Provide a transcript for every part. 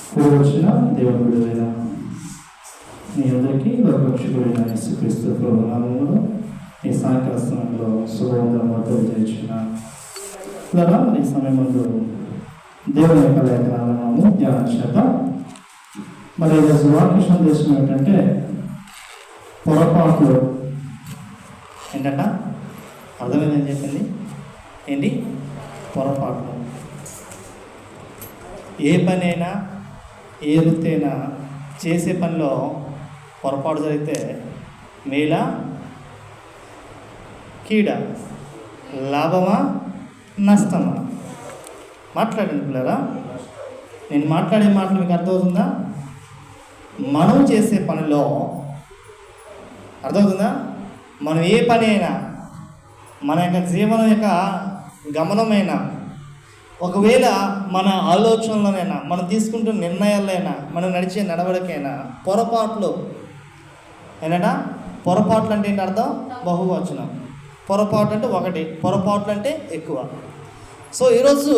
ఇప్పుడు వచ్చిన దేవుని విడుదల మీ అందరికీ లోకరక్షకుడైన యేసుక్రీస్తు ప్రభువు నామములో ఈ సాయంకాల సమయంలో శుభవందనములు తెలియజేస్తున్నాను. ఈ సమయం ముందు దేవుని యొక్క లేఖనాలను ధ్యానం చేద్దాం. మరి ఈరోజు వాక్య సందేశం ఏంటంటే పొరపాట్లు. ఏంటంట అర్థమైందని చెప్పింది ఏంటి? పొరపాట్లు. ఏ పనైనా ఏ వృత్తైనా చేసే పనిలో పొరపాటు జరిగితే మేలా కీడ, లాభమా నష్టమా? మాట్లాడండి పిల్లరా. నేను మాట్లాడే మాటలు మీకు అర్థమవుతుందా? మనం చేసే పనిలో అర్థమవుతుందా? మనం ఏ పని అయినా, మన యొక్క జీవనం యొక్క గమనమైనా, ఒకవేళ మన ఆలోచనలోనైనా, మనం తీసుకుంటున్న నిర్ణయాలైనా, మనం నడిచే నడవడికైనా పొరపాట్లు ఏంటంట? పొరపాట్లు అంటే ఏంటి అర్థం? బహువచనం. పొరపాటు అంటే ఒకటి, పొరపాట్లు అంటే ఎక్కువ. సో ఈరోజు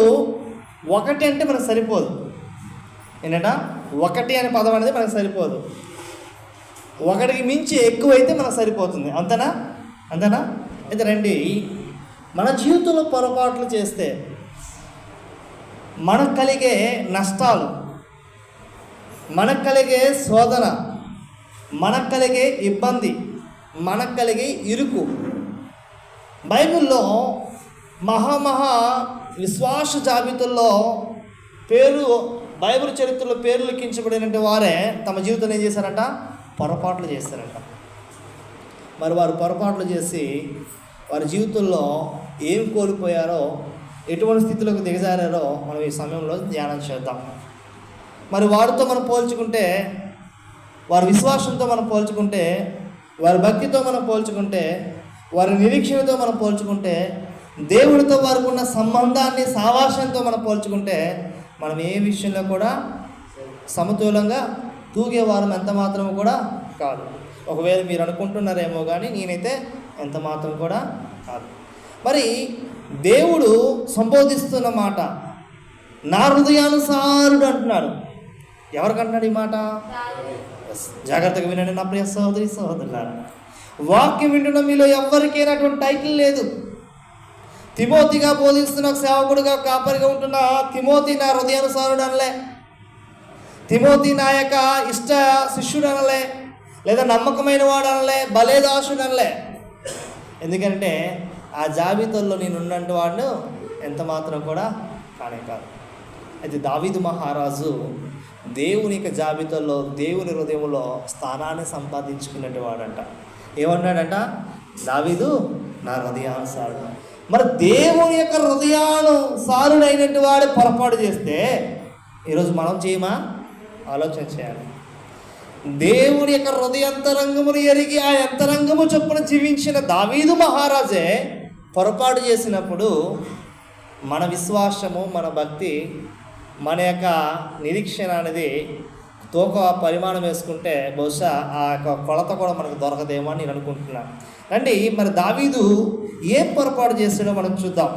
ఒకటి అంటే మనకు సరిపోదు. ఏంటంట? ఒకటి అనే పదం అనేది మనకు సరిపోదు. ఒకటికి మించి ఎక్కువైతే మనకు సరిపోతుంది. అంతేనా? అయితే రండి, మన జీవితంలో పొరపాట్లు చేస్తే మనకు కలిగే నష్టాలు, మనకు కలిగే శోధన, మనకు కలిగే ఇబ్బంది, మనకు కలిగే ఇరుకు, బైబిల్లో మహా విశ్వాస జాబితాల్లో బైబిల్ చరిత్రలో పేర్లు లిఖించబడినటువంటి వారే తమ జీవితంలో ఏం చేశారంట? పొరపాట్లు చేస్తారంట. మరి వారు పొరపాట్లు చేసి వారి జీవితంలో ఏం కోల్పోయారో, ఎటువంటి స్థితిలోకి దిగజారారో మనం ఈ సమయంలో ధ్యానం చేద్దాం. మరి వారితో మనం పోల్చుకుంటే, వారి విశ్వాసంతో మనం పోల్చుకుంటే, వారి భక్తితో మనం పోల్చుకుంటే, వారి నిరీక్షణతో మనం పోల్చుకుంటే, దేవుడితో వారికి ఉన్న సంబంధాన్ని, సావాసంతో మనం పోల్చుకుంటే, మనం ఏ విషయంలో కూడా సమతులంగా తూగేవారం ఎంత మాత్రం కూడా కాదు. ఒకవేళ మీరు అనుకుంటున్నారేమో కానీ నేనైతే ఎంత మాత్రం కూడా కాదు. మరి దేవుడు సంబోధిస్తున్న మాట నా హృదయానుసారుడు అంటున్నాడు. ఎవరికంటున్నాడు ఈ మాట? జాగ్రత్తగా వినండి నా ప్రియ సహోదరి సహోదరులారా. వాక్యం వింటున్న మీలో ఎవరికైనా అటువంటి టైటిల్ లేదు. తిమోతిగా బోధిస్తున్న సేవకుడుగా, కాపరిగా ఉంటున్న తిమోతి నా హృదయానుసారుడు అనలే, తిమోతి నా యొక్క ఇష్ట శిష్యుడు అనలే, లేదా నమ్మకమైన వాడు అనలే, బలేదాసుడు అనలే. ఎందుకంటే ఆ జాబితాల్లో నేను ఉన్నట్టు వాడు ఎంత మాత్రం కూడా కానే కాదు. అయితే దావీదు మహారాజు దేవుని యొక్క జాబితాలో, దేవుని హృదయంలో స్థానాన్ని సంపాదించుకున్నట్టు వాడంట. ఏమన్నాడంట? దావీదు నా హృదయానుసారుడు. మరి దేవుని యొక్క హృదయానుసారుడైనటువంటి వాడు పొరపాటు చేస్తే ఈరోజు మనం చేయమా? ఆలోచన చేయాలి. దేవుని యొక్క హృదయంతరంగమును ఎరిగి ఆ అంతరంగము చొప్పున జీవించిన దావీదు మహారాజే పొరపాటు చేసినప్పుడు మన విశ్వాసము, మన భక్తి, మన యొక్క నిరీక్షణ అనేది తోక పరిమాణం వేసుకుంటే బహుశా ఆ యొక్క కొలత కూడా మనకు దొరకదేమో అని నేను అనుకుంటున్నాను. రండి, మరి దావీదు ఏం పొరపాటు చేసాడో మనం చూద్దాం.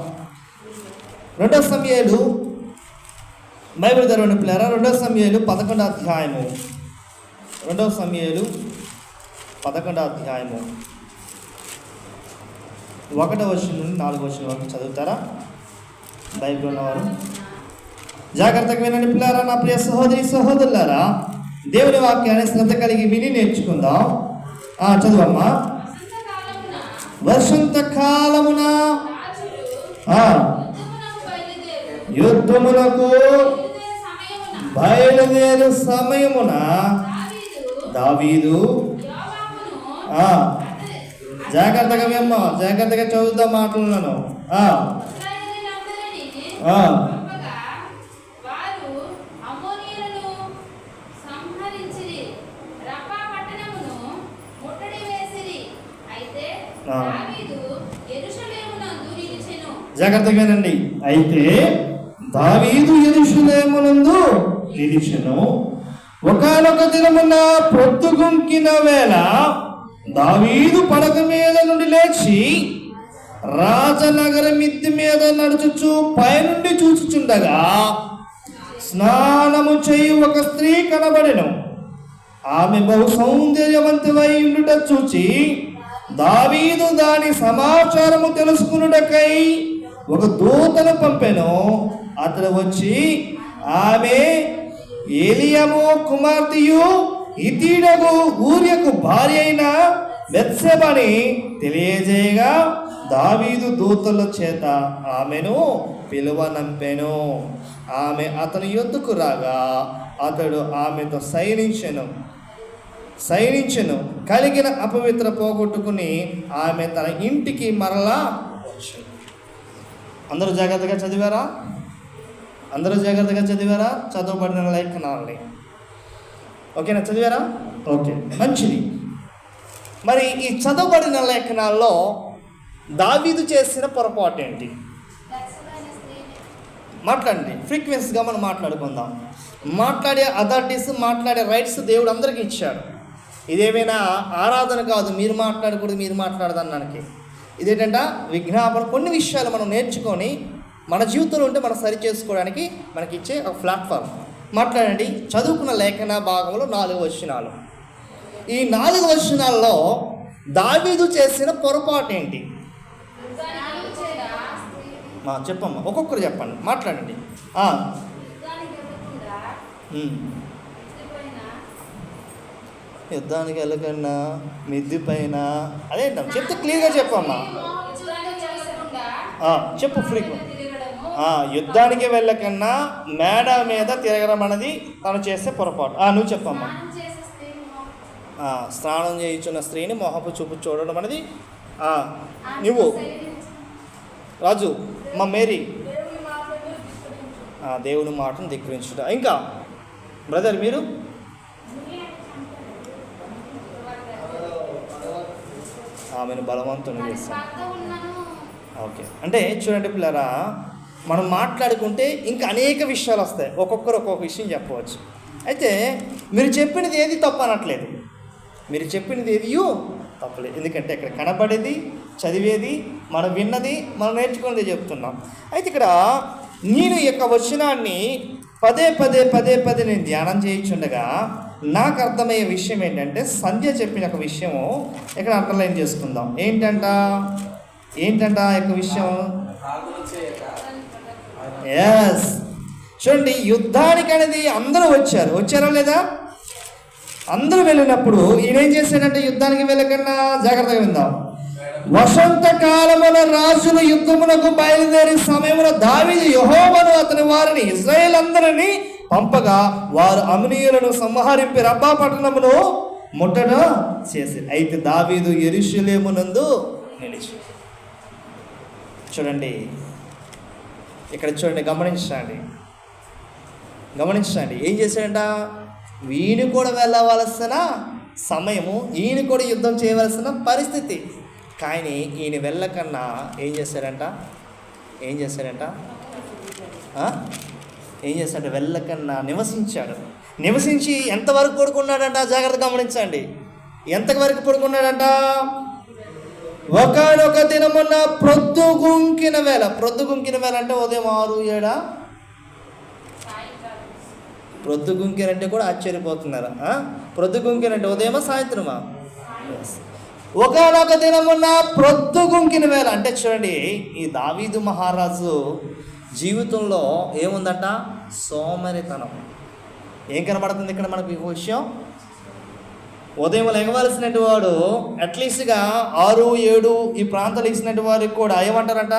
2 సమూయేలు బైబిల్ తెరవండి పిల్లరా. 2 సమూయేలు 11వ అధ్యాయము. 2 సమూయేలు 11వ అధ్యాయము 1వ వచనం నుండి 4వ వచనం వరకు చదువుతారా? బైబిల్ ఉన్నవారు జాగ్రత్తగా వినండి పిల్లరా. నా ప్రియ సహోదరి సహోదరులారా, దేవుని వాక్యాన్ని శ్రద్ధ కలిగి విని నేర్చుకుందాం. చదువమ్మా. వసంత కాలమున యుద్ధమునకు బయలుదేరు సమయమున దావీదు జాగ్రత్తగా విమ్మా, జాగ్రత్తగా చదువుతాం మాటలను. జాగ్రత్తగానండి. అయితే దావీదు యెరూషలేమునందు నిలిచెను. ఒకానొక దినమున పొద్దుగుంకిన వేళ దావీదు పడక మీద నుండి లేచి రాజనగర మిద్దె మీద నడుచుచు పైనుండి చూచుచుండగా స్నానము చేయు ఒక స్త్రీ కనబడెను. ఆమె బహు సౌందర్యవంతులై ఉండుట చూచి దావీదు దాని సమాచారము తెలుసుకునుటకై ఒక దూతను పంపెను. అతడు వచ్చి ఆమె ఏలియాము కుమార్తెయు ఇతీడగు ఊరియకు భార్య అయిన బెత్షెబని తెలియజేయగా దావీదు దూతల చేత ఆమెను పిలువనంపెను. ఆమె అతని యొద్దకు రాగా అతడు ఆమెతో శయనించెను. కలిగిన అపవిత్ర పోగొట్టుకుని ఆమె తన ఇంటికి మరలా వచ్చెను. అందరూ జాగ్రత్తగా చదివారా? చదవబడిన లేఖనాలని ఓకేనా? చదివారా? ఓకే, మంచిది. మరి ఈ చదవబడిన లేఖనాల్లో దావీదు చేసిన పొరపాటు ఏంటి? మాట్లాడండి, ఫ్రీక్వెన్సీగా మనం మాట్లాడుకుందాం. మాట్లాడే అథారిటీస్, మాట్లాడే రైట్స్ దేవుడు అందరికీ ఇచ్చాడు. ఇదేమైనా ఆరాధన కాదు, మీరు మాట్లాడకూడదు, మీరు మాట్లాడదన్నానికి. ఇదేంటంటే విజ్ఞాపన. కొన్ని విషయాలు మనం నేర్చుకొని మన జీవితంలో ఉంటే మనం సరి చేసుకోవడానికి మనకి ఇచ్చే ఒక ప్లాట్ఫామ్. మాట్లాడండి. చదువుకున్న లేఖన భాగంలో 4 వచనాలు. ఈ 4 వచనాల్లో దావీదు చేసిన పొరపాటు ఏంటి? చెప్పమ్మా, ఒక్కొక్కరు చెప్పండి, మాట్లాడండి. యుద్ధానికి వెళ్ళకన్నా మిద్ది పైన అదేంటా చెప్తే క్లియర్గా చెప్పమ్మా. చెప్పు ఫ్రీక్వెంట్. యుద్ధానికి వెళ్ళకన్నా మేడ మీద తిరగడం అనేది తను చేసే పొరపాటు. నువ్వు చెప్పమ్మా. స్నానం చేయించున్న స్త్రీని మొహపు చూపు చూడడం అనేది నువ్వు రాజు మా మేరీ దేవుని మాటను ధిక్కరించుట. ఇంకా బ్రదర్ మీరు ఆమెను బలవంతుని చేస్తాను. ఓకే, అంటే చూడండి పిల్లరా, మనం మాట్లాడుకుంటే ఇంకా అనేక విషయాలు వస్తాయి. ఒక్కొక్కరు ఒక్కొక్క విషయం చెప్పవచ్చు. అయితే మీరు చెప్పినది ఏది తప్పు అనట్లేదు, మీరు చెప్పినది ఏది తప్పలేదు. ఎందుకంటే ఇక్కడ కనబడేది, చదివేది, మనం విన్నది, మనం నేర్చుకున్నది చెప్తున్నాం. అయితే ఇక్కడ నేను ఈ యొక్క వచనాన్ని పదే నేను ధ్యానం చేయించుండగా నాకు అర్థమయ్యే విషయం ఏంటంటే, సంధ్య చెప్పిన ఒక విషయము ఇక్కడ అండర్లైన్ చేసుకుందాం. ఏంటంట ఆ యొక్క విషయం? ఎస్, చూడండి, యుద్ధానికి అనేది అందరూ వచ్చారా లేదా? అందరూ వెళ్ళినప్పుడు ఈయన ఏం చేశాడంటే, యుద్ధానికి వెళ్ళకన్నా జాగ్రత్తగా విందాం. వసంతకాలమున రాజులు యుద్ధమునకు బయలుదేరి సమయమున దావీదు యెహోవాను అతని వారిని ఇశ్రాయేలు అందరినీ పంపగా వారు అమ్మోనీయులను సంహరించి రబ్బా పట్టణమును ముట్టడ చేసి, అయితే దావీదు యెరూషలేమునందు నిలిచి. చూడండి ఇక్కడ చూడండి, గమనించండి ఏం చేశాడంట? వీని కూడా వెళ్ళవలసిన సమయము, ఈయన కూడా యుద్ధం చేయవలసిన పరిస్థితి. కానీ ఈయన వెళ్ళకన్నా ఏం చేశాడంట? వెళ్ళకన్నా నివసించి ఎంతవరకు పడుకున్నాడంట? జాగ్రత్త గమనించండి. ఎంతవరకు పడుకున్నాడంట? ఒకనొక దినమున ప్రొద్దుగుంకిన వేళ అంటే ఉదయం 6-7. ప్రొద్దుగుంకినంటే కూడా ఆశ్చర్యపోతున్నారా? ప్రొద్దుగుంకినంటే ఉదయమా సాయంత్రమా? ఒకనొక దినమున ప్రొద్దుగుంకిన వేళ అంటే చూడండి, ఈ దావీదు మహారాజు జీవితంలో ఏముందంట? సోమరితనం. ఏం కనబడుతుంది ఇక్కడ మనకు ఈ విషయం? ఉదయం ఎగవలసినట్టు వాడు అట్లీస్ట్గా 6-7 ఈ ప్రాంతాలు ఇచ్చినట్టు వారికి కూడా ఏమంటారంట?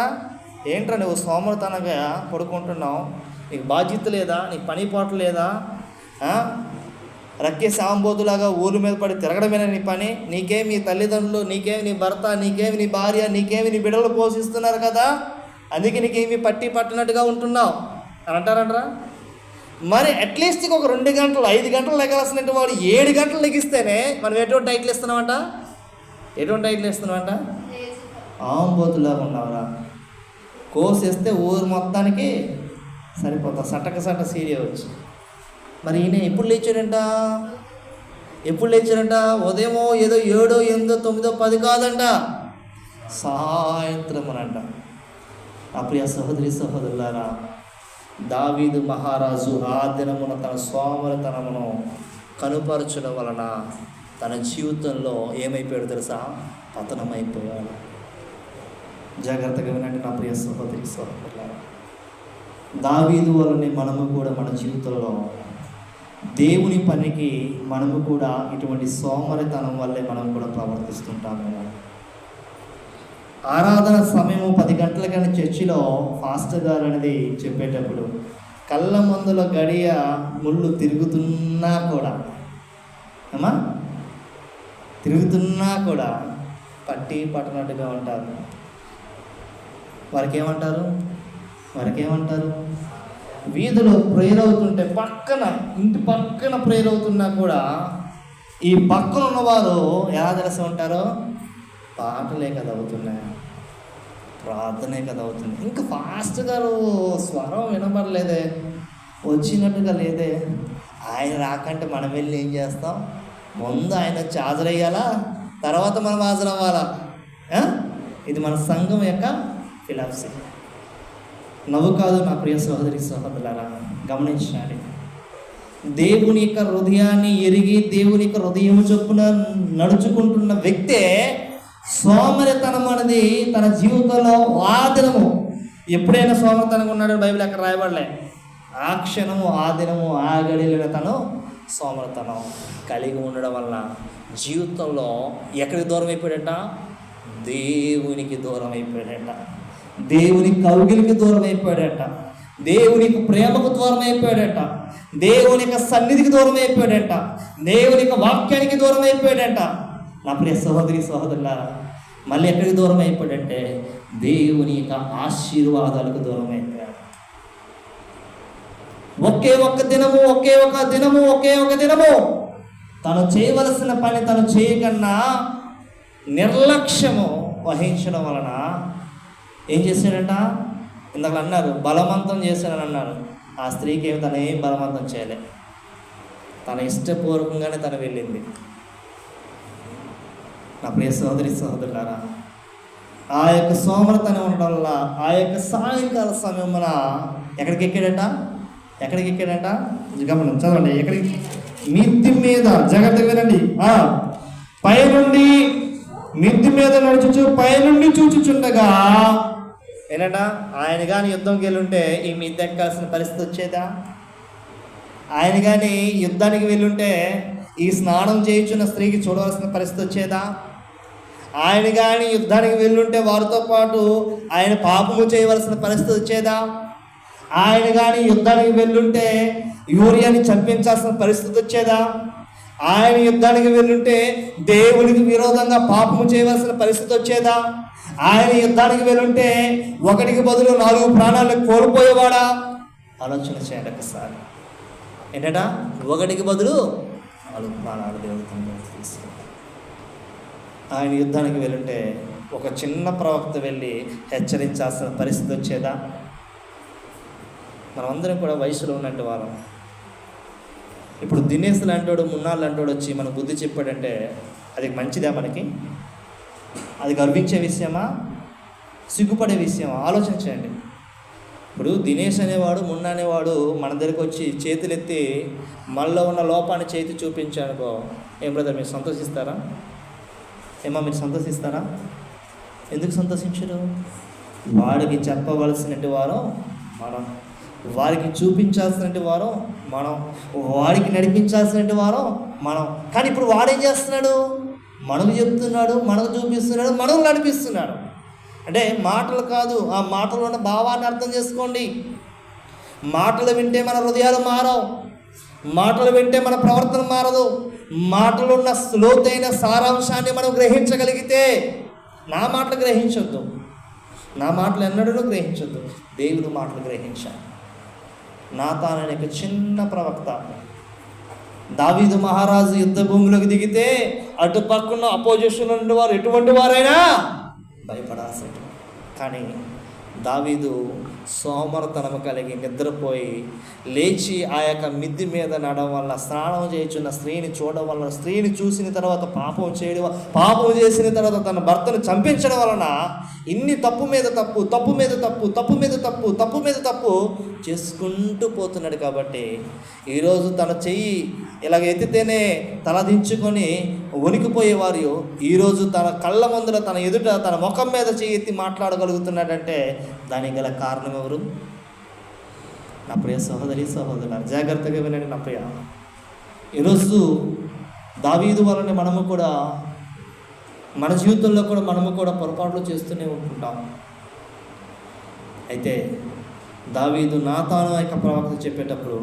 ఏంట్రా నువ్వు సోమరితనంగా పడుకుంటున్నావు, నీకు బాధ్యత లేదా, నీకు పని పాట లేదా, రక్కే సాంబోతులాగా ఊరి మీద పడి తిరగడమేనా నీ పని? నీకేమి నీ తల్లిదండ్రులు, నీకేమి నీ భర్త, నీకేమి నీ భార్య, నీకేమి నీ బిడ్డలు పోషిస్తున్నారు కదా, అందుకే నీకేమి పట్టినట్టుగా ఉంటున్నావు అని అంటారంటరా. మరి అట్లీస్ట్ ఒక 2 గంటలు 5 గంటలు లెగాల్సినట్టు వాడు 7 గంటలు లెగిస్తేనే మనం ఎటువంటి టైటిల్ ఇస్తున్నామంట? ఆంబోతులాగా ఉన్నావురా, కోసేస్తే ఊరు మొత్తానికి సరిపోతా, సట్ట సీరియా వచ్చి. మరి ఈయన ఎప్పుడు లేచాడంట? ఉదయం ఏదో 7, 8, 9, 10 కాదంట, సాయంత్రం అనంట. ఆ ప్రియ సహోదరులారా, దావీదు మహారాజు ఆ దినమున తన సోమరితనమును కనుపరచడం వలన తన జీవితంలో ఏమైపోయాడు తెలుసా? పతనమైపోయాడు. జాగ్రత్తగా వినండి నా ప్రియ సహోదరి సహోదరులారా. దావీదు వలనే మనము కూడా మన జీవితంలో దేవుని పనికి మనము కూడా ఇటువంటి సోమరితనం వల్లే మనం కూడా ప్రవర్తిస్తుంటాము. ఆరాధన సమయము 10 గంటలకని చర్చిలో ఫాస్టర్ గారు అనేది చెప్పేటప్పుడు కళ్ళ మందుల గడియ ముళ్ళు తిరుగుతున్నా కూడా పట్టి పట్టనట్టుగా ఉంటారు. వారికి ఏమంటారు? వీధిలో ప్రేయర్ అవుతుంటే ఇంటి పక్కన ప్రేయర్ అవుతున్నా కూడా ఈ పక్కన ఉన్నవారు ఎలా తెలిసి ఉంటారో, పాటలే కదా అవుతున్నాయి, ప్రార్థనే కదా అవుతుంది. ఇంకా ఫాస్ట్ గారు స్వరం వినబడలేదే, వచ్చినట్టుగా లేదే. ఆయన రాకంటే మనం వెళ్ళి ఏం చేస్తాం? ముందు ఆయన వచ్చి హాజరయ్యాలా, తర్వాత మనం హాజరవ్వాలా? ఇది మన సంఘం యొక్క ఫిలాసఫీ. నవ్వు కాదు నా ప్రియ సహోదరి సహోదరులారా, గమనించాలి. దేవుని యొక్క హృదయాన్ని ఎరిగి దేవుని యొక్క హృదయం చొప్పున నడుచుకుంటున్న వ్యక్తే సోమరితనం అనేది తన జీవితంలో ఆ దినము ఎప్పుడైనా సోమరితనంగా ఉన్నాడో బైబిల్ అక్కడ రాయబడలే. ఆ క్షణము, ఆ దినము, ఆ గడిలో తను సోమరితనం కలిగి ఉండడం వలన జీవితంలో ఎక్కడికి దూరం అయిపోయాడట? దేవునికి దూరం అయిపోయాడట, దేవుని కౌగిలికి దూరం అయిపోయాడట, దేవునికి ప్రేమకు దూరం అయిపోయాడట, దేవుని యొక్క సన్నిధికి దూరం అయిపోయాడట, దేవుని యొక్క వాక్యానికి దూరం అయిపోయాడట. నా ప్రియ సహోదరి సహోదరులారా, మళ్ళీ ఎక్కడికి దూరం అయిపోయాడంటే దేవుని యొక్క ఆశీర్వాదాలకు దూరం అయిపోయాడు. ఒకే ఒక దినము తను చేయవలసిన పని తను చేయకన్నా నిర్లక్ష్యము వహించడం వలన ఏం చేశాడంట? ఇందాక అన్నారు బలవంతం చేశాడని అన్నారు. ఆ స్త్రీకి ఏమి తను ఏం బలవంతం చేయలే, తన ఇష్టపూర్వకంగానే తను వెళ్ళింది. నా ప్రియ సహోదరి సహోదరులారా, ఆ యొక్క సోమరితనం ఉండడం వల్ల ఆ యొక్క సాయంకాల సమయమున ఎక్కడికి ఎక్కాడంట? గమనం చదవండి. ఎక్కడికి? మిద్ది మీద. జాగ్రత్తగా వినండి. పైనుండి మిద్ది మీద నడుచుచు పైనుండి చూచుచుండగా ఏంటంట? ఆయన కానీ యుద్ధంకి వెళ్ళుంటే ఈ మిద్ది ఎక్కాల్సిన పరిస్థితి వచ్చేదా? ఆయన కానీ యుద్ధానికి వెళ్ళుంటే ఈ స్నానం చేయించున్న స్త్రీకి చూడవలసిన పరిస్థితి వచ్చేదా? ఆయన కానీ యుద్ధానికి వెళ్ళుంటే వారితో పాటు ఆయన పాపము చేయవలసిన పరిస్థితి వచ్చేదా? ఆయన కానీ యుద్ధానికి వెళ్ళుంటే యూరియాని చంపించాల్సిన పరిస్థితి వచ్చేదా? ఆయన యుద్ధానికి వెళ్ళుంటే దేవునికి విరోధంగా పాపము చేయవలసిన పరిస్థితి వచ్చేదా? ఆయన యుద్ధానికి వెళ్ళుంటే 1కి బదులు 4 ప్రాణాలను కోల్పోయేవాడా? ఆలోచన చేయండి ఒకసారి. ఏంటట? 1కి బదులు 4 ప్రాణాలు దేవుడికి. ఆయన యుద్ధానికి వెళ్ళుంటే ఒక చిన్న ప్రవక్త వెళ్ళి హెచ్చరించాల్సిన పరిస్థితి వచ్చేదా? మనమందరం కూడా వయసులో ఉన్నట్టు వాళ్ళం. ఇప్పుడు దినేష్ లాంటోడు, మున్నాళ్ళు లాంటోడు వచ్చి మన బుద్ధి చెప్పాడంటే అది మంచిదా? మనకి అది గర్వించే విషయమా, సిగ్గుపడే విషయమా? ఆలోచించండి. ఇప్పుడు దినేష్ అనేవాడు, మున్నా అనేవాడు మన దగ్గరికి వచ్చి చేతులెత్తి మనలో ఉన్న లోపాన్ని చేతి చూపించానుకో, ఏం బ్రదర్ మీరు సంతోషిస్తారా? మీరు సంతోషిస్తారా? ఎందుకు సంతోషించరు? వాడికి చెప్పవలసినటువంటి వారు మనం, వారికి చూపించాల్సినటువంటి వారు మనం, వాడికి నడిపించాల్సినటువంటి వారు మనం. కానీ ఇప్పుడు వాడేం చేస్తున్నాడు? మనకు చెప్తున్నాడు, మనకు చూపిస్తున్నాడు, మనకు నడిపిస్తున్నాడు. అంటే మాటలు కాదు, ఆ మాటలు ఉన్న భావాన్ని అర్థం చేసుకోండి. మాటలు వింటే మన హృదయాలు మారవు, మాటలు వింటే మన ప్రవర్తన మారదు. మాటలున్న లోతైన సారాంశాన్ని మనం గ్రహించగలిగితే, నా మాటలు గ్రహించొద్దు, నా మాటలు ఎన్నడూ గ్రహించొద్దు, దేవుని మాటలు గ్రహించాలి. నాతాన్ అనే ఒక చిన్న ప్రవక్త, దావీదు మహారాజు యుద్ధ భూమిలోకి దిగితే అటు పక్కన అపోజిషన్ నుండి వారు ఎటువంటి వారైనా భయపడాల్సింది. కానీ దావీదు సోమరతనము కలిగి నిద్రపోయి లేచి ఆ యొక్క మిద్ది మీద నడడం వల్ల, స్నానం చేయుచున్న స్త్రీని చూడడం వలన, స్త్రీని చూసిన తర్వాత పాపం చేసిన తర్వాత తన భర్తను చంపించడం వలన ఇన్ని తప్పు మీద తప్పు చేసుకుంటూ పోతున్నాడు. కాబట్టి ఈరోజు తన చెయ్యి ఇలాగ ఎత్తితేనే తలదించుకొని వణికిపోయేవారు ఈరోజు తన కళ్ళ ముందర, తన ఎదుట, తన ముఖం మీద చెయ్యి ఎత్తి మాట్లాడగలుగుతున్నాడంటే దానికి గల కారణం ఎవరు? నా ప్రియ సహోదరులారా, జాగ్రత్తగా వినండి నా ప్రియ. ఈరోజు దావీదు వలన మనము కూడా మన జీవితంలో కూడా మనము కూడా పొరపాట్లు చేస్తూనే ఉంటుంటాం. అయితే దావీదు నాతాను యొక్క ప్రవక్త చెప్పేటప్పుడు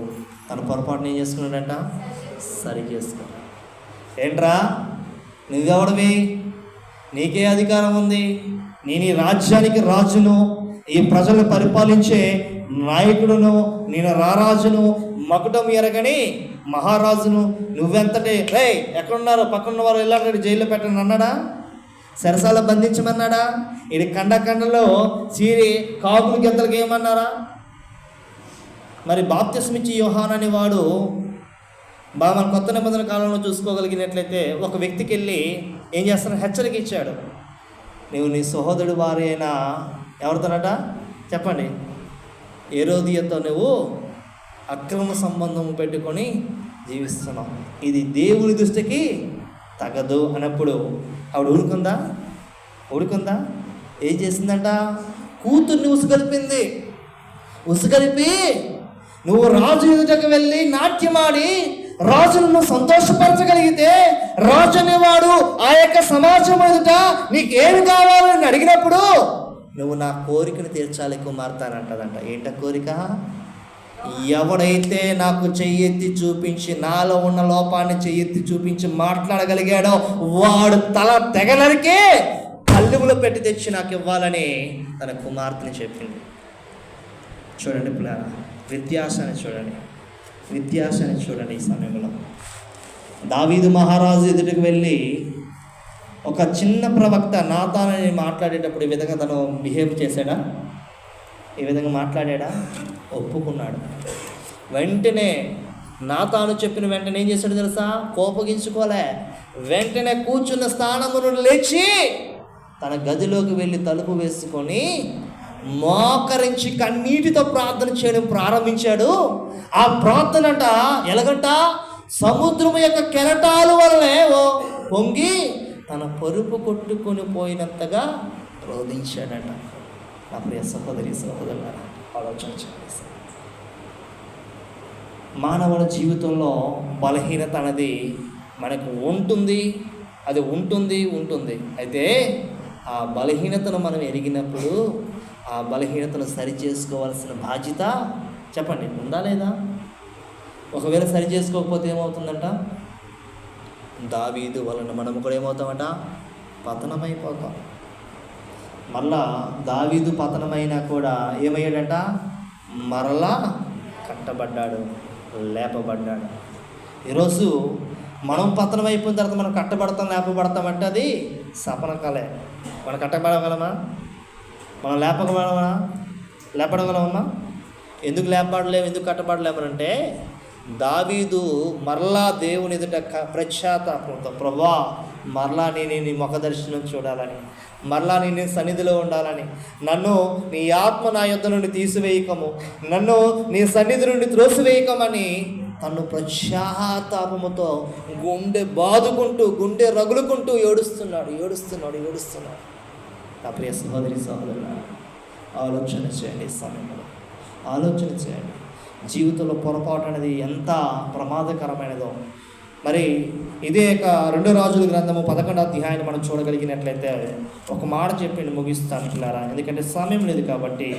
తన పొరపాటును ఏం చేసుకున్నాడంట? సరి చేసుకున్నాడు. ఏంట్రా నువ్వెవడివి? నీకే అధికారం ఉంది? నేను ఈ రాజ్యానికి రాజును, ఈ ప్రజలను పరిపాలించే నాయకుడును, నేను రారాజును, మకుటం ఎరగని మహారాజును. నువ్వెంతటి ఎక్కడున్నారో పక్కన వారు వెళ్ళాడు, జైల్లో పెట్టండి అన్నాడా? సరసాల బంధించమన్నాడా? ఇది కండలో చీరి కాకులు గెంతలకు ఏమన్నారా? మరి బాప్తిస్మిచ్చి యోహాను అని వాడు మన కొత్త నిబంధన కాలంలో చూసుకోగలిగినట్లయితే ఒక వ్యక్తికి వెళ్ళి ఏం చేస్తాను హెచ్చరిక ఇచ్చాడు. నువ్వు నీ సహోదరుడు వారి అయినా ఎవరితోనట చెప్పండి, హేరోదియతో నువ్వు అక్రమ సంబంధం పెట్టుకొని జీవిస్తున్నావు, ఇది దేవుని దృష్టికి తగదు అన్నప్పుడు ఆవిడ ఊరుకుందా? ఏం చేసిందంట? కూతుర్ని ఉసుగలిపి నువ్వు రాజు ఎదుటకు వెళ్ళి నాట్యమాడి రాజును సంతోషపరచగలిగితే, రాజు అనేవాడు ఆ యొక్క సమాజం ఎదుట నీకేమి కావాలని అడిగినప్పుడు నువ్వు నా కోరికను తీర్చాలి కుమార్తె అని అంటదంట. ఏంట కోరిక? ఎవడైతే నాకు చెయ్యెత్తి చూపించి, నాలో ఉన్న లోపాన్ని చెయ్యెత్తి చూపించి మాట్లాడగలిగాడో వాడు తల తెగనరికే కళ్ళుములో పెట్టి తెచ్చి నాకు ఇవ్వాలని తన కుమార్తెని చెప్పింది. చూడండి పిల్లరా, వ్యత్యాసాన్ని చూడండి. ఈ సమయంలో దావీదు మహారాజు ఎదుటికి వెళ్ళి ఒక చిన్న ప్రవక్త నాతానని మాట్లాడేటప్పుడు ఈ విధంగా తను బిహేవ్ చేశాడా? ఈ విధంగా మాట్లాడా? ఒప్పుకున్నాడు. వెంటనే నాతాను చెప్పిన వెంటనే ఏం చేశాడు తెలుసా? కోపగించుకోలే. వెంటనే కూర్చున్న స్థానము నుండి లేచి తన గదిలోకి వెళ్ళి తలుపు వేసుకొని మోకరించి కన్నీటితో ప్రార్థన చేయడం ప్రారంభించాడు. ఆ ప్రార్థనట ఎలాగంట? సముద్రము యొక్క కెరటాల వల్లనే పొంగి తన పరుపు కొట్టుకొని పోయినంతగా రోధించాడట. నా ప్రియ సహోదరులారా, ఆలోచన చేయండి. మానవుల జీవితంలో బలహీనత అనేది మనకు ఉంటుంది. అయితే ఆ బలహీనతను మనం ఎరిగినప్పుడు ఆ బలహీనతను సరి చేసుకోవాల్సిన బాధ్యత చెప్పండి ఉందా లేదా? ఒకవేళ సరి చేసుకోకపోతే ఏమవుతుందంట? దావీదు వలన మనము కూడా ఏమవుతామట? పతనమైపోతాం. మరలా దావీదు పతనమైనా కూడా ఏమయ్యాడంట? మరలా కట్టబడ్డాడు, లేపబడ్డాడు. ఈరోజు మనం పతనం అయిపోయిన తర్వాత మనం కట్టబడతాం, లేపబడతామంటే అది సపన కలే. మనం కట్టబడగలమా? మనం లేపడగలమా? ఎందుకు లేపబడలేము, ఎందుకు కట్టబడలేమనంటే దావీదు మరలా దేవుని ఎదుట పశ్చాత్తాపంతో, ప్రభువా మరలా నేను నీ ముఖ దర్శనం చూడాలని, మరలా నేను సన్నిధిలో ఉండాలని, నన్ను నీ ఆత్మ నా యొద్ద నుండి తీసివేయకము, నన్ను నీ సన్నిధి నుండి త్రోసివేయకమని తను పశ్చాత్తాపముతో గుండె బాదుకుంటూ, గుండె రగులుకుంటూ ఏడుస్తున్నాడు. నా ప్రియ సహోదరులారా, ఆలోచన చేయండి. ఈ సమయంలో ఆలోచన చేయండి. జీవితంలో పొరపాటు అనేది ఎంత ప్రమాదకరమైనదో. మరి ఇదే 2 రాజుల గ్రంథము 11వ అధ్యాయాన్ని మనం చూడగలిగినట్లయితే ఒక మాట చెప్పి ముగిస్తాను పిల్లారా, ఎందుకంటే సమయం లేదు కాబట్టి.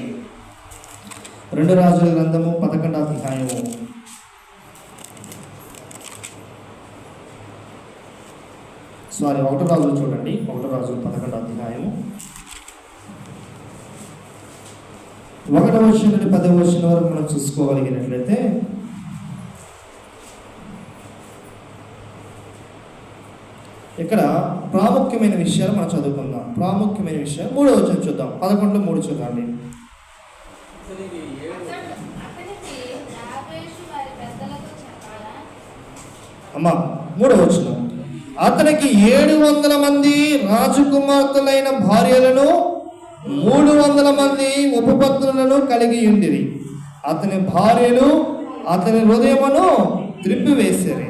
2 రాజుల గ్రంథము 11వ అధ్యాయము 1 రాజులు చూడండి. 1 రాజులు 11వ అధ్యాయము 1వ వచనం నుండి 10వ వచనం వరకు మనం చూసుకోగలిగినట్లయితే ఇక్కడ ప్రాముఖ్యమైన విషయాలు మనం చదువుకుందాం. ప్రాముఖ్యమైన విషయాలు 3వ వచనం చూద్దాం. 11:3 చూద్దాం. అమ్మా 3వ వచనం, అతనికి 700 మంది రాజకుమార్తెలైన భార్యలను 300 మంది ఉపపత్నులను కలిగి ఉండిరి. అతని భార్యలు అతని హృదయమును త్రిప్పివేసిరి.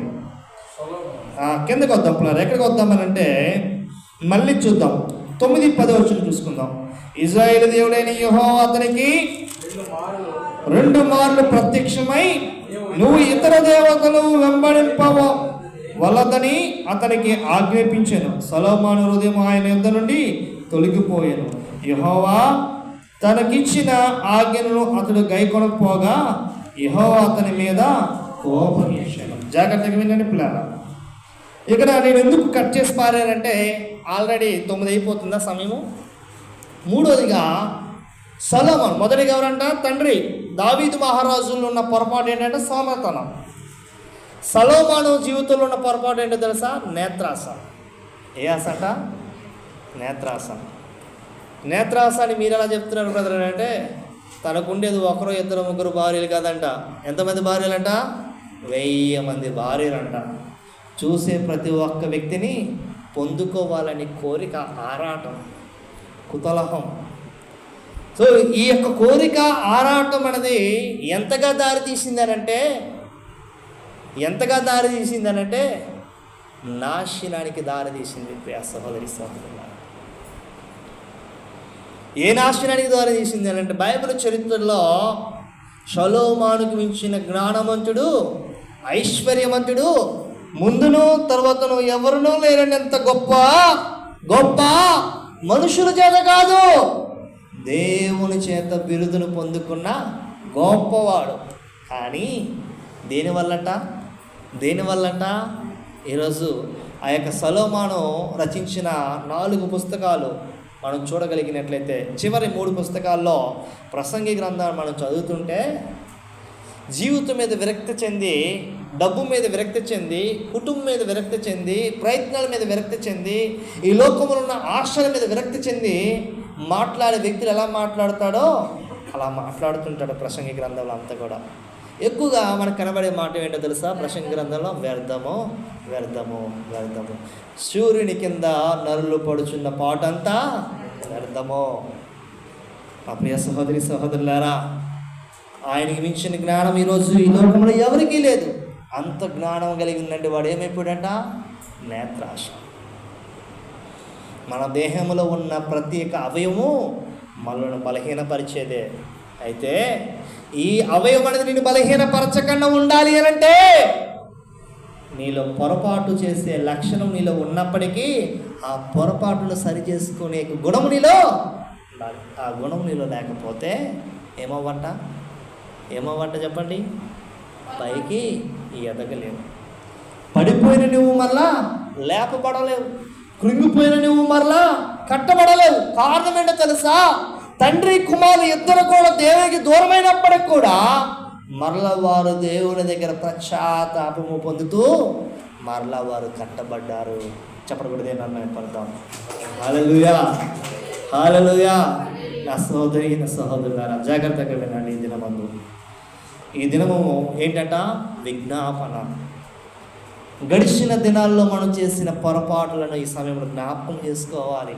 కిందకి వద్దాం పిల్లలు, ఎక్కడికి వద్దామనంటే మళ్ళీ చూద్దాం 9-10 వచనం చూసుకుందాం. ఇశ్రాయేలు దేవుడైన యెహోవా అతనికి 2 మార్లు ప్రత్యక్షమై నువ్వు ఇతర దేవతలు వెంబడింపవలదని అతనికి ఆజ్ఞాపించెను. సొలొమోను హృదయం ఆయన యొద్ద నుండి తొలగిపోయాను. యెహోవా తనకిచ్చిన ఆజ్ఞను అతడు గైకొనకపోగా యెహోవా అతని మీద కోపగించాను. జాగ్రత్తగా వినండి పిల్లలు. ఇక్కడ నేను ఎందుకు కట్ చేసి పారానంటే ఆల్రెడీ 9 అయిపోతుందా సమయము. 3వదిగా సొలొమోను, మొదటిగా ఎవరంట తండ్రి దావీదు మహారాజుల్లో ఉన్న పొరపాటు ఏంటంటే సోమరితనం. సొలొమోను జీవితంలో ఉన్న పొరపాటు ఏంటో తెలుసా? నేత్రాస. ఏ ఆశ అంట? నేత్రాస. నేత్రాస అని మీరు ఎలా చెప్తున్నారు బ్రదర్ అంటే, తనకుండేది 1, 2, 3 భార్యలు కాదంట. ఎంతమంది భార్యలంట? 1000 మంది భార్యలంట. చూసే ప్రతి ఒక్క వ్యక్తిని పొందుకోవాలని కోరిక, ఆరాటం, కుతూహలం. సో ఈ యొక్క కోరిక, ఆరాటం అనేది ఎంతగా దారి తీసిందనంటే నాశనానికి దారి తీసింది. ప్రియ సహోదరి సహోదరులారా, ఏ నాశనానికి దారి తీసింది అంటే బైబిల్ చరిత్రలో సొలొమోనుకు మించిన జ్ఞానవంతుడు, ఐశ్వర్యవంతుడు, ముందును తర్వాతను ఎవరునూ లేరనంత గొప్ప మనుషుల చేత కాదు, దేవుని చేత బిరుదును పొందుకున్న గొప్పవాడు. కానీ దేనివల్లంట ఈరోజు ఆ యొక్క సొలొమోను రచించిన 4 పుస్తకాలు మనం చూడగలిగినట్లయితే, చివరి 3 పుస్తకాల్లో ప్రసంగి గ్రంథాలు మనం చదువుతుంటే జీవితం మీద విరక్తి చెంది, డబ్బు మీద విరక్తి చెంది, కుటుంబం మీద విరక్తి చెంది, ప్రయత్నాల మీద విరక్తి చెంది, ఈ లోకంలో ఉన్న ఆశల మీద విరక్తి చెంది మాట్లాడే వ్యక్తులు ఎలా మాట్లాడతాడో అలా మాట్లాడుతుంటాడు ప్రసంగి గ్రంథంలో అంతా కూడా. ఎక్కువగా మనకు కనబడే మాట ఏంటో తెలుసా? ప్రసంగి గ్రంథంలో వ్యర్థము వ్యర్థము వ్యర్థము, సూర్యుని కింద నరులు పడుచున్న పాటంతా వ్యర్థము. మా ప్రియ సహోదరి సహోదరులారా, ఆయనకి మించిన జ్ఞానం ఈరోజు ఈ లోకంలో ఎవరికీ లేదు. అంత జ్ఞానం కలిగిందంటే వాడు ఏమైపోయాడంట? నేత్రాశ. మన దేహంలో ఉన్న ప్రత్యేక అవయవము మనల్ని బలహీనపరిచేదే. అయితే ఈ అవయవం అనేది నేను బలహీనపరచకుండా ఉండాలి అనంటే నీలో పొరపాటు చేసే లక్షణం నీలో ఉన్నప్పటికీ ఆ పొరపాటును సరి చేసుకునే గుణము నీలో ఉండాలి. ఆ గుణం నీలో లేకపోతే ఏమవ్వంట చెప్పండి? పైకి ఎదగలేవు. పడిపోయిన నువ్వు మళ్ళా లేపబడలేవు, కృంగిపోయిన నువ్వు మరలా కట్టబడలేవు. కారణం ఏంటో తెలుసా? తండ్రి కుమారులు ఇద్దరు కూడా దేవునికి దూరమైనప్పటికి కూడా మరలా వారు దేవుని దగ్గర పశ్చాత్తాపము పొందుతూ మరలా వారు కట్టబడ్డారు. చెప్పకూడదే నన్ను పడతాం. హల్లెలూయా, హల్లెలూయా. నా సహోదరి, నా సహోదరులారా, జాగ్రత్తగా వినండి. ఈ దినము ఏంటంట? విజ్ఞాపన. గడిచిన దినాల్లో మనం చేసిన పొరపాట్లను ఈ సమయంలో జ్ఞాపకం చేసుకోవాలి.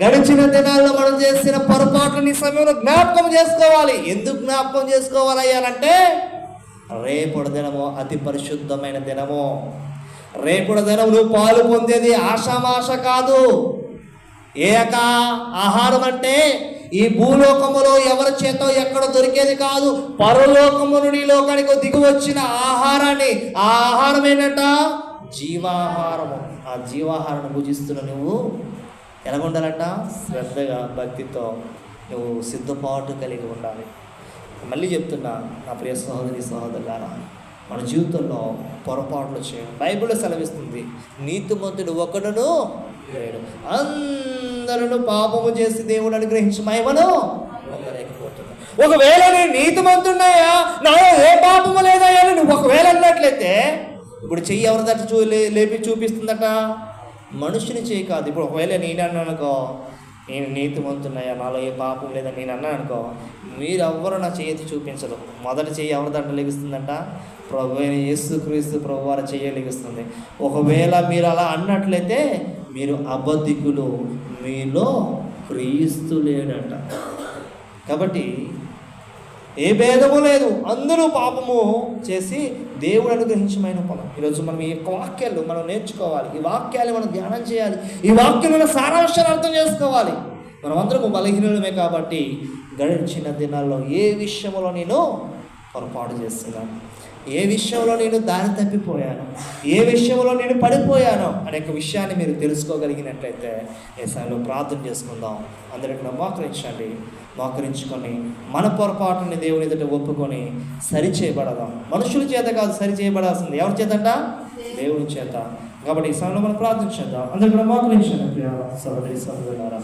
గడిచిన దినాల్లో మనం చేసిన పొరపాట్లను ఈ సమయంలో జ్ఞాపకం చేసుకోవాలి. ఎందుకు జ్ఞాపకం చేసుకోవాలయ్యాలంటే రేపటి దినము అతి పరిశుద్ధమైన దినము. రేపటి దినం నువ్వు పాలు పొందేది ఆషామాష కాదు. ఏక ఆహారం అంటే ఈ భూలోకములో ఎవరి చేతో ఎక్కడ దొరికేది కాదు. పరలోకము నుండి ఈ లోకానికి దిగి వచ్చిన ఆహారాన్ని, ఆ ఆహారం ఏంటంట? జీవాహారము. ఆ జీవాహారాన్ని భుజిస్తున్న నువ్వు ఎలాగుండాలంట? శ్రద్ధగా, భక్తితో నువ్వు సిద్ధపాటు కలిగి ఉండాలి. మళ్ళీ చెప్తున్నా నా ప్రియ సహోదరి సహోదరులారా, మన జీవితంలో పొరపాట్లు చేయండి. బైబిల్లో సెలవిస్తుంది, నీతిమంతుడు ఒకడును లేడు, అందరూ పాపము చేసి దేవుడు అనుగ్రహించి మహిమను పొందలేకపోతున్నాడు. ఒకవేళ నేను నీతిమంతున్నాయా, నాలో ఏ పాపము లేదయ్యా నువ్వు ఒకవేళ అన్నట్లయితే ఇప్పుడు చెయ్యి ఎవరి దట లేపి చూపిస్తుందట? మనుషుని చేయి కాదు. ఇప్పుడు ఒకవేళ నేను అన్నానుకో, నేను నీతిమంతున్నయ్యా, నాలో ఏ పాపం లేదని నేను అన్నాను అనుకో, మీరెవ్వరు నా చేతి చూపించరు. మొదటి చెయ్యి ఎవరి దండ లెగుస్తుందంట? ప్రభు అయిన యేసుక్రీస్తు ప్రభు వారి చెయ్యి లెగుస్తుంది. ఒకవేళ మీరు అలా అన్నట్లయితే మీరు అబద్ధికులు, మీలో క్రీస్తు లేడంట. కాబట్టి ఏ భేదము లేదు, అందరూ పాపము చేసి దేవుడు అనుగ్రహించమైన పొలం. ఈరోజు మనం ఈ యొక్క వాక్యాలు మనం నేర్చుకోవాలి, ఈ వాక్యాలు మనం ధ్యానం చేయాలి, ఈ వాక్యంలో సారాంశాన్ని అర్థం చేసుకోవాలి. మనం అందరము బలహీనులమే కాబట్టి గడిచిన దినాల్లో ఏ విషయంలో నేను పొరపాటు చేస్తున్నాను, ఏ విషయంలో నేను దారి తప్పిపోయాను, ఏ విషయంలో నేను పడిపోయాను అనే విషయాన్ని మీరు తెలుసుకోగలిగినట్లయితే ఈ సమయంలో ప్రార్థన చేసుకుందాం. అందరికీ మోకరించండి. మోకరించుకొని మన పొరపాటుని దేవుని ఎదుట ఒప్పుకొని సరి చేయబడదాం. మనుషుల చేత కాదు సరి చేయబడాల్సింది, ఎవరి చేతంట? దేవుని చేత. కాబట్టి ఈ సమయంలో మనం ప్రార్థించేద్దాం. అందరికీ మోకరించండి ప్రియ సహోదరి సహోదరులారా.